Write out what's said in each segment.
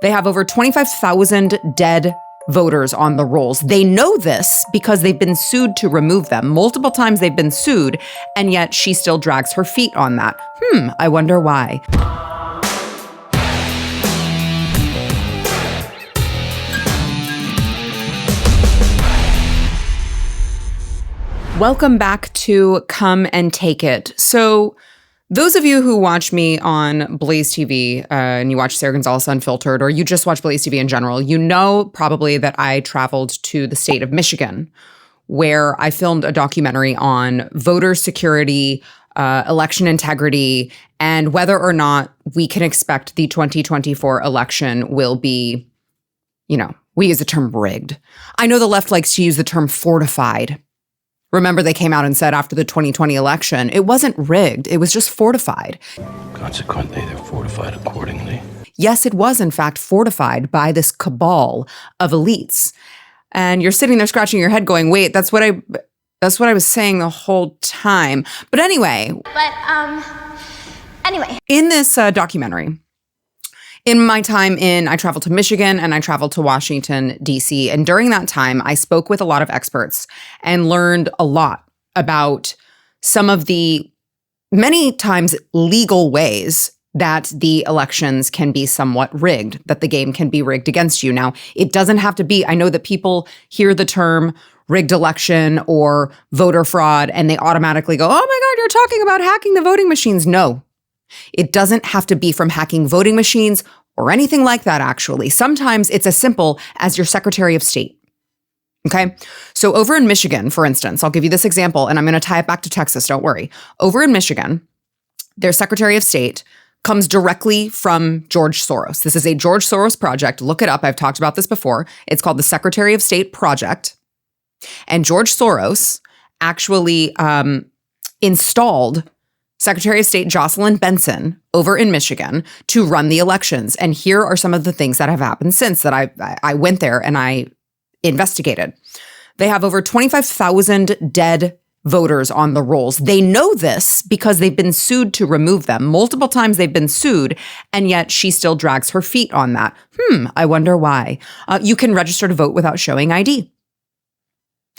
They have over 25,000 dead voters on the rolls. They know this because they've been sued to remove them. Multiple times they've been sued, and yet she still drags her feet on that. I wonder why. Welcome back to Come and Take It. So those of you who watch me on Blaze TV and you watch Sara Gonzales Unfiltered, or you just watch Blaze TV in general, you know probably that I traveled to the state of Michigan, where I filmed a documentary on voter security, election integrity, and whether or not we can expect the 2024 election will be, we use the term rigged. I know the left likes to use the term fortified. Remember, they came out and said after the 2020 election, it wasn't rigged, it was just fortified. Consequently, they're fortified accordingly. Yes, it was, in fact, fortified by this cabal of elites. And you're sitting there scratching your head going, wait, that's what I was saying the whole time. But anyway. In this documentary, in my time I traveled to Michigan and I traveled to Washington, D.C. And during that time, I spoke with a lot of experts and learned a lot about some of the many times legal ways that the elections can be somewhat rigged, that the game can be rigged against you. Now, it doesn't have to be. I know that people hear the term rigged election or voter fraud and they automatically go, oh my God, you're talking about hacking the voting machines. No. It doesn't have to be from hacking voting machines or anything like that, actually. Sometimes it's as simple as your Secretary of State. Okay? So over in Michigan, for instance, I'll give you this example, and I'm going to tie it back to Texas, don't worry. Over in Michigan, their Secretary of State comes directly from George Soros. This is a George Soros project. Look it up. I've talked about this before. It's called the Secretary of State Project. And George Soros actually installed Secretary of State Jocelyn Benson over in Michigan to run the elections. And here are some of the things that have happened since that I went there and I investigated. They have over 25,000 dead voters on the rolls. They know this because they've been sued to remove them. Multiple times they've been sued, and yet she still drags her feet on that. I wonder why. You can register to vote without showing ID.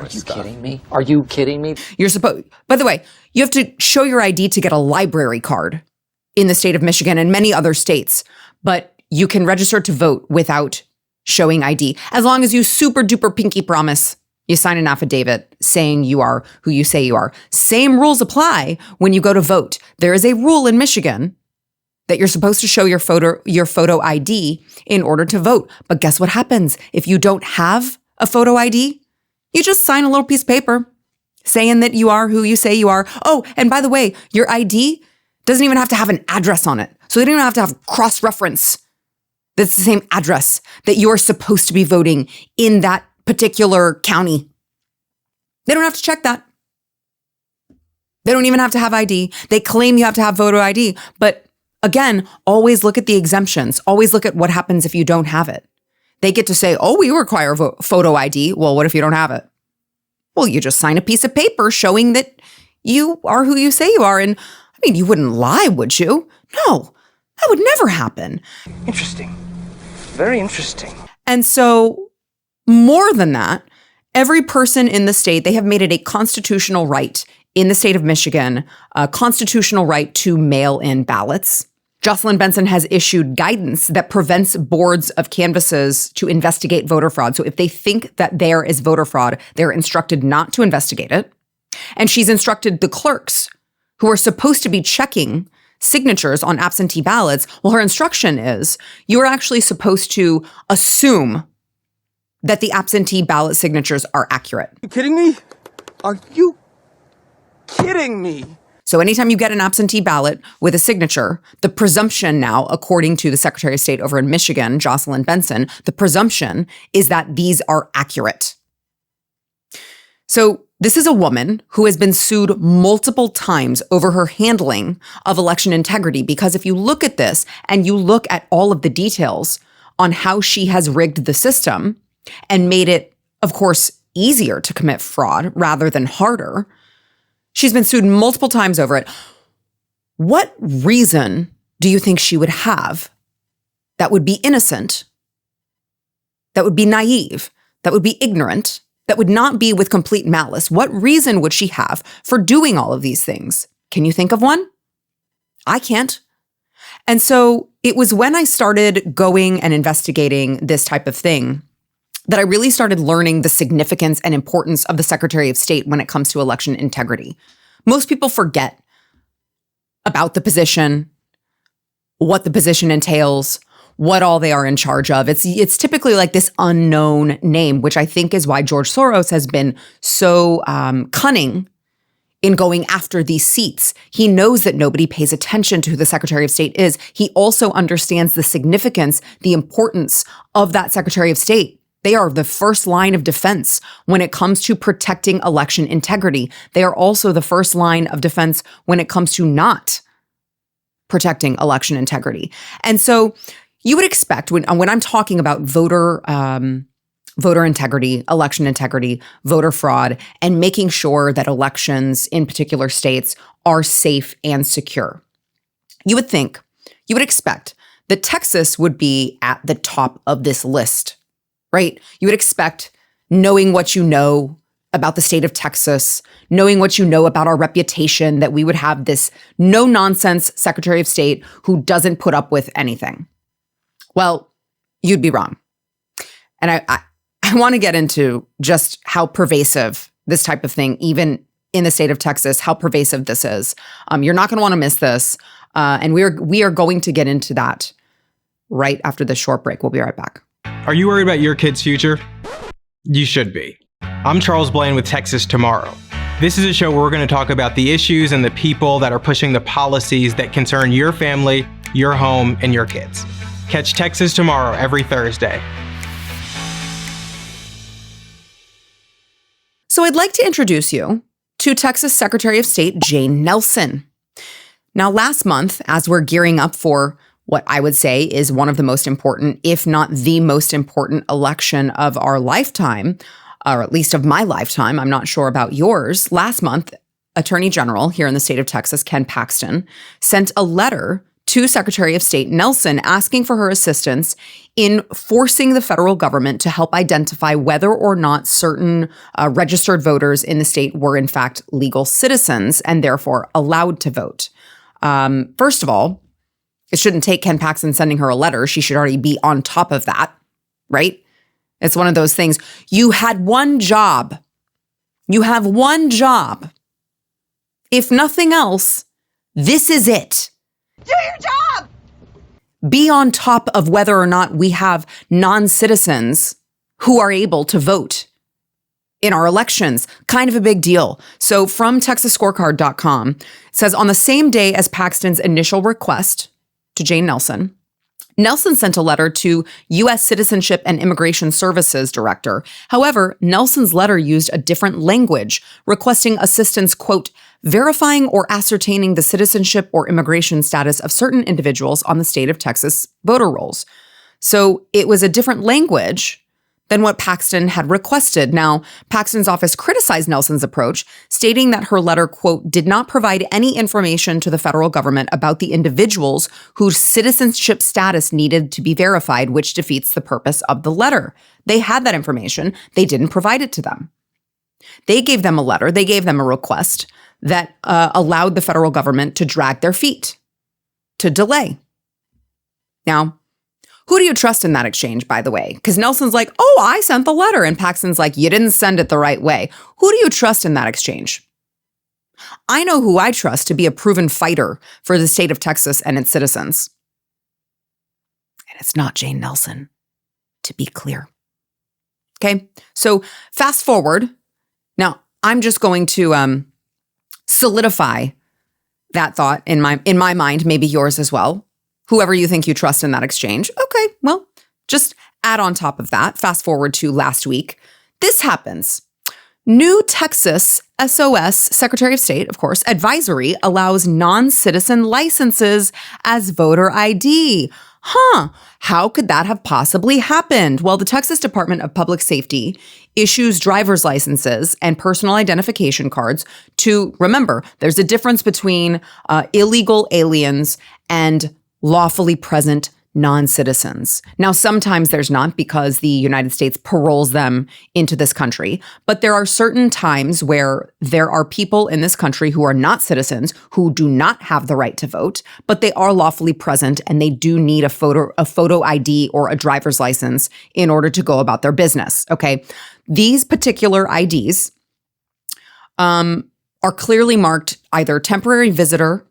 Are you kidding me? Are you kidding me? By the way, you have to show your ID to get a library card in the state of Michigan and many other states, but you can register to vote without showing ID. As long as you super duper pinky promise, you sign an affidavit saying you are who you say you are. Same rules apply when you go to vote. There is a rule in Michigan that you're supposed to show your photo ID in order to vote. But guess what happens if you don't have a photo ID? You just sign a little piece of paper saying that you are who you say you are. Oh, and by the way, your ID doesn't even have to have an address on it. So they don't even have to have cross-reference that's the same address that you're supposed to be voting in that particular county. They don't have to check that. They don't even have to have ID. They claim you have to have photo ID. But again, always look at the exemptions. Always look at what happens if you don't have it. They get to say, oh, we require photo ID. Well, what if you don't have it? Well, you just sign a piece of paper showing that you are who you say you are. And I mean, you wouldn't lie, would you? No, that would never happen. Interesting. Very interesting. And so more than that, every person in the state, they have made it a constitutional right in the state of Michigan, a constitutional right to mail in ballots. Jocelyn Benson has issued guidance that prevents boards of canvasses to investigate voter fraud. So if they think that there is voter fraud, they're instructed not to investigate it. And she's instructed the clerks who are supposed to be checking signatures on absentee ballots. Well, her instruction is you're actually supposed to assume that the absentee ballot signatures are accurate. Are you kidding me? Are you kidding me? So anytime you get an absentee ballot with a signature, the presumption now, according to the Secretary of State over in Michigan, Jocelyn Benson, the presumption is that these are accurate. So this is a woman who has been sued multiple times over her handling of election integrity, because if you look at this and you look at all of the details on how she has rigged the system and made it, of course, easier to commit fraud rather than harder, she's been sued multiple times over it. What reason do you think she would have that would be innocent, that would be naive, that would be ignorant, that would not be with complete malice? What reason would she have for doing all of these things? Can you think of one? I can't. And so it was when I started going and investigating this type of thing that I really started learning the significance and importance of the Secretary of State when it comes to election integrity. Most people forget about the position, what the position entails, what all they are in charge of. It's typically like this unknown name, which I think is why George Soros has been so cunning in going after these seats. He knows that nobody pays attention to who the Secretary of State is. He also understands the significance, the importance of that Secretary of State. They are the first line of defense when it comes to protecting election integrity. They are also the first line of defense when it comes to not protecting election integrity. And so you would expect when I'm talking about voter integrity, election integrity, voter fraud, and making sure that elections in particular states are safe and secure, you would expect that Texas would be at the top of this list, right? You would expect, knowing what you know about the state of Texas, knowing what you know about our reputation, that we would have this no-nonsense Secretary of State who doesn't put up with anything. Well, you'd be wrong. And I want to get into just how pervasive this type of thing, even in the state of Texas, how pervasive this is. You're not going to want to miss this. And we are going to get into that right after this short break. We'll be right back. Are you worried about your kid's future? You should be. I'm Charles Blaine with Texas Tomorrow. This is a show where we're going to talk about the issues and the people that are pushing the policies that concern your family, your home, and your kids. Catch Texas Tomorrow every Thursday. So I'd like to introduce you to Texas Secretary of State Jane Nelson. Now, last month, as we're gearing up for what I would say is one of the most important, if not the most important election of our lifetime, or at least of my lifetime, I'm not sure about yours. Last month, Attorney General here in the state of Texas, Ken Paxton, sent a letter to Secretary of State Nelson asking for her assistance in forcing the federal government to help identify whether or not certain registered voters in the state were in fact legal citizens and therefore allowed to vote. First of all, it shouldn't take Ken Paxton sending her a letter. She should already be on top of that, right? It's one of those things. You had one job. You have one job. If nothing else, this is it. Do your job! Be on top of whether or not we have non-citizens who are able to vote in our elections. Kind of a big deal. So from TexasScorecard.com, it says, on the same day as Paxton's initial request to Jane Nelson, Nelson sent a letter to U.S. Citizenship and Immigration Services Director. However, Nelson's letter used a different language, requesting assistance, quote, verifying or ascertaining the citizenship or immigration status of certain individuals on the state of Texas voter rolls. So it was a different language than what Paxton had requested. Now, Paxton's office criticized Nelson's approach, stating that her letter, quote, did not provide any information to the federal government about the individuals whose citizenship status needed to be verified, which defeats the purpose of the letter. They had that information. They didn't provide it to them. They gave them a letter. They gave them a request that allowed the federal government to drag their feet, to delay. Now, who do you trust in that exchange, by the way? Because Nelson's like, oh, I sent the letter. And Paxton's like, you didn't send it the right way. Who do you trust in that exchange? I know who I trust to be a proven fighter for the state of Texas and its citizens. And it's not Jane Nelson, to be clear. Okay, so fast forward. Now, I'm just going to solidify that thought in my mind, maybe yours as well. Whoever you think you trust in that exchange. Okay, well, just add on top of that. Fast forward to last week. This happens. New Texas SOS, Secretary of State, of course, advisory allows non-citizen licenses as voter ID. How could that have possibly happened? Well, the Texas Department of Public Safety issues driver's licenses and personal identification cards to, remember, there's a difference between illegal aliens and lawfully present non-citizens. Now, sometimes there's not because the United States paroles them into this country, but there are certain times where there are people in this country who are not citizens, who do not have the right to vote, but they are lawfully present and they do need a photo ID or a driver's license in order to go about their business, okay? These particular IDs are clearly marked either temporary visitor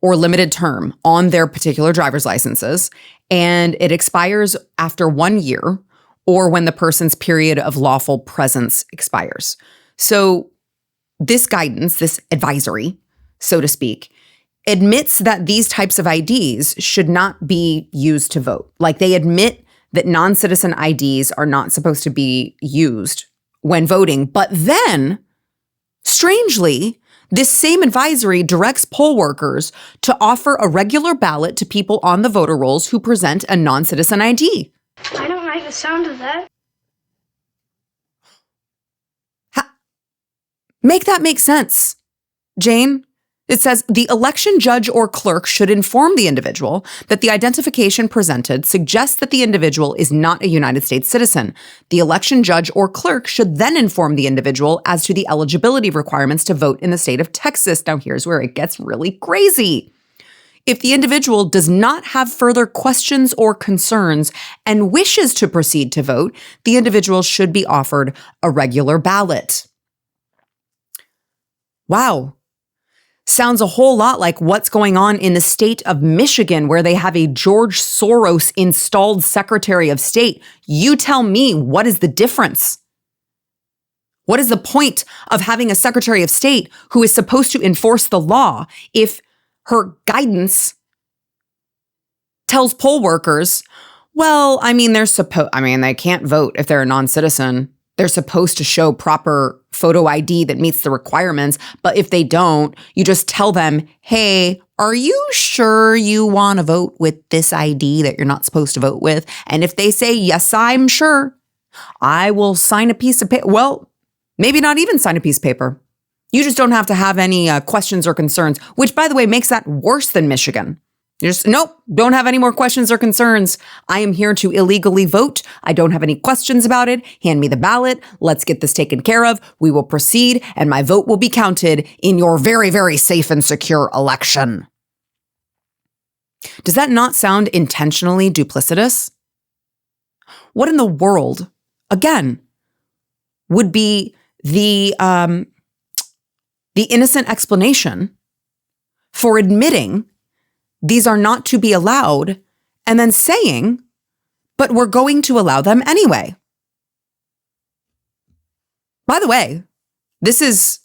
or limited term on their particular driver's licenses, and it expires after 1 year or when the person's period of lawful presence expires. So this guidance, this advisory, so to speak, admits that these types of IDs should not be used to vote. Like, they admit that non-citizen IDs are not supposed to be used when voting, but then, strangely, this same advisory directs poll workers to offer a regular ballot to people on the voter rolls who present a non-citizen ID. I don't like the sound of that. Make that make sense, Jane. It says the election judge or clerk should inform the individual that the identification presented suggests that the individual is not a United States citizen. The election judge or clerk should then inform the individual as to the eligibility requirements to vote in the state of Texas. Now, here's where it gets really crazy. If the individual does not have further questions or concerns and wishes to proceed to vote, the individual should be offered a regular ballot. Wow. Sounds a whole lot like what's going on in the state of Michigan, where they have a George Soros installed Secretary of State. You tell me, what is the difference? What is the point of having a Secretary of State who is supposed to enforce the law if her guidance tells poll workers, well, I mean, they can't vote if they're a non-citizen. They're supposed to show proper photo ID that meets the requirements. But if they don't, you just tell them, hey, are you sure you want to vote with this ID that you're not supposed to vote with? And if they say, yes, I'm sure, I will sign a piece of paper. Well, maybe not even sign a piece of paper. You just don't have to have any questions or concerns, which, by the way, makes that worse than Michigan. You're just, nope, don't have any more questions or concerns. I am here to illegally vote. I don't have any questions about it. Hand me the ballot. Let's get this taken care of. We will proceed, and my vote will be counted in your very, very safe and secure election. Does that not sound intentionally duplicitous? What in the world, again, would be the innocent explanation for admitting these are not to be allowed, and then saying, but we're going to allow them anyway? By the way, this is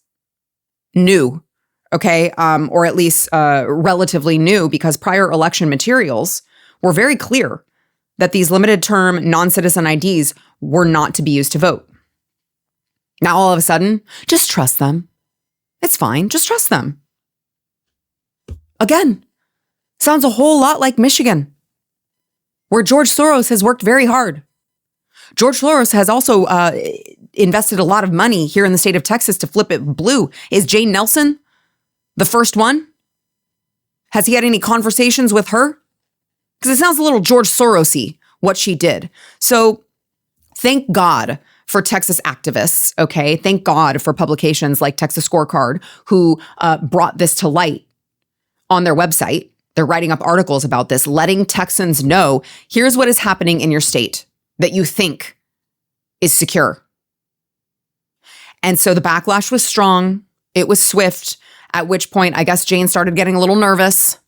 new, okay? Or at least relatively new, because prior election materials were very clear that these limited term non-citizen IDs were not to be used to vote. Now, all of a sudden, just trust them. It's fine. Just trust them. Again, sounds a whole lot like Michigan, where George Soros has worked very hard. George Soros has also invested a lot of money here in the state of Texas to flip it blue. Is Jane Nelson the first one? Has he had any conversations with her? Because it sounds a little George Soros-y, what she did. So thank God for Texas activists, okay? Thank God for publications like Texas Scorecard, who brought this to light on their website. They're writing up articles about this, letting Texans know, here's what is happening in your state that you think is secure. And so the backlash was strong. It was swift, at which point I guess Jane started getting a little nervous.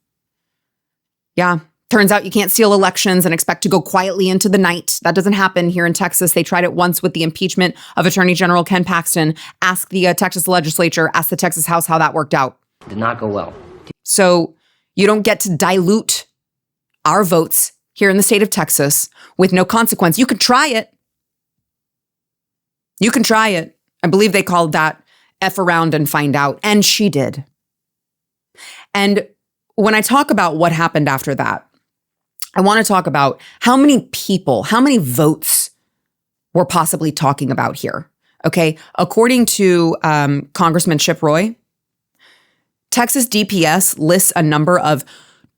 Yeah, turns out you can't steal elections and expect to go quietly into the night. That doesn't happen here in Texas. They tried it once with the impeachment of Attorney General Ken Paxton. Ask the Texas legislature, ask the Texas House how that worked out. Did not go well. So you don't get to dilute our votes here in the state of Texas with no consequence. You could try it. You can try it. I believe they called that F around and find out. And she did. And when I talk about what happened after that, I want to talk about how many people, how many votes we're possibly talking about here. Okay. According to Congressman Chip Roy, Texas DPS lists a number of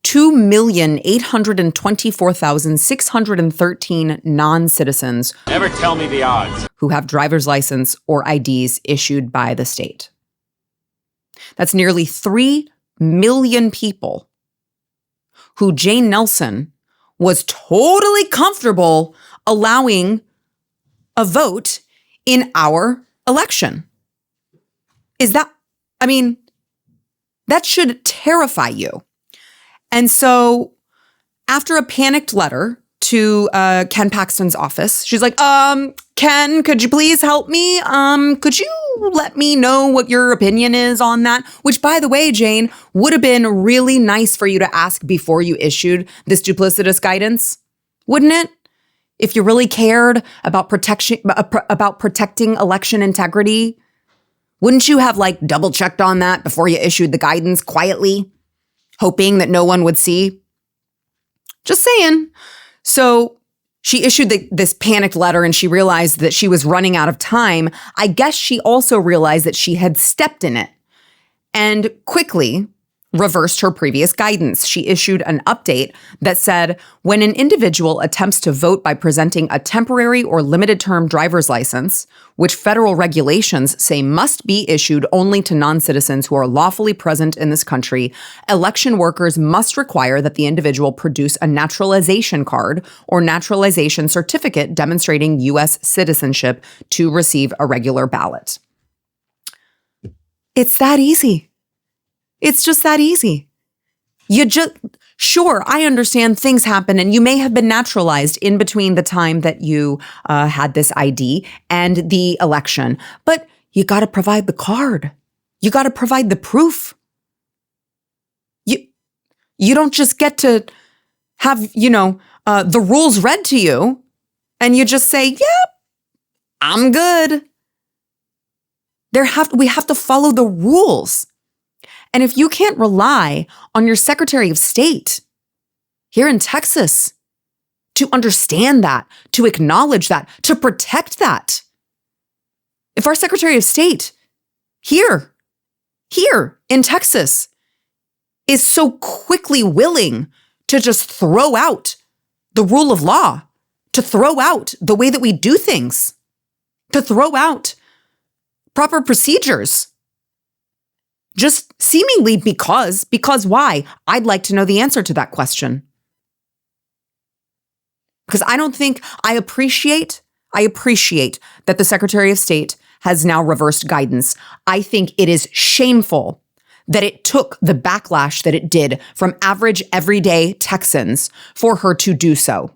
2,824,613 non-citizens Never tell me the odds. who have driver's license or IDs issued by the state. That's nearly 3 million people who Jane Nelson was totally comfortable allowing a vote in our election. That should terrify you. And so after a panicked letter to Ken Paxton's office, she's like, Ken, could you please help me? Could you let me know what your opinion is on that? Which, by the way, Jane, would have been really nice for you to ask before you issued this duplicitous guidance, wouldn't it? If you really cared about protecting election integrity, wouldn't you have double checked on that before you issued the guidance quietly, hoping that no one would see? Just saying. So she issued this panicked letter and she realized that she was running out of time. I guess she also realized that she had stepped in it and quickly reversed her previous guidance. She issued an update that said, when an individual attempts to vote by presenting a temporary or limited term driver's license, which federal regulations say must be issued only to non-citizens who are lawfully present in this country, election workers must require that the individual produce a naturalization card or naturalization certificate demonstrating U.S. citizenship to receive a regular ballot. It's that easy. It's just that easy. Sure, I understand things happen and you may have been naturalized in between the time that you had this ID and the election, but you got to provide the card. You got to provide the proof. You don't just get to have, the rules read to you and you just say, yep, I'm good. We have to follow the rules. And if you can't rely on your Secretary of State here in Texas to understand that, to acknowledge that, to protect that, if our Secretary of State here in Texas is so quickly willing to just throw out the rule of law, to throw out the way that we do things, to throw out proper procedures, just seemingly because why? I'd like to know the answer to that question. Because I appreciate that the Secretary of State has now reversed guidance. I think it is shameful that it took the backlash that it did from average everyday Texans for her to do so.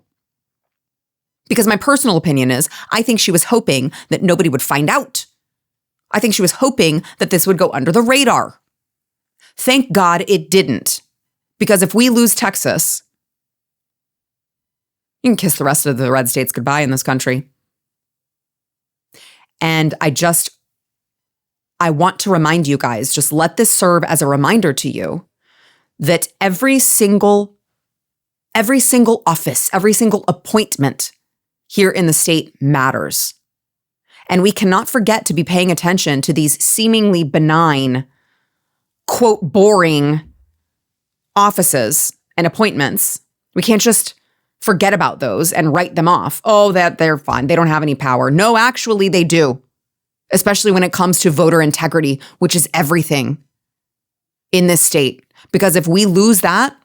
Because my personal opinion is, I think she was hoping that nobody would find out. I think she was hoping that this would go under the radar. Thank God it didn't. Because if we lose Texas, you can kiss the rest of the red states goodbye in this country. And I want to remind you guys, just let this serve as a reminder to you that every single office, every single appointment here in the state matters. And we cannot forget to be paying attention to these seemingly benign, quote, boring offices and appointments. We can't just forget about those and write them off. Oh, that they're fine. They don't have any power. No, actually they do. Especially when it comes to voter integrity, which is everything in this state. Because if we lose that,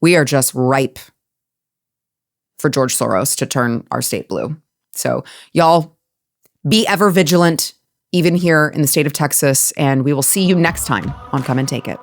we are just ripe for George Soros to turn our state blue. So y'all be ever vigilant, even here in the state of Texas, and we will see you next time on Come and Take It.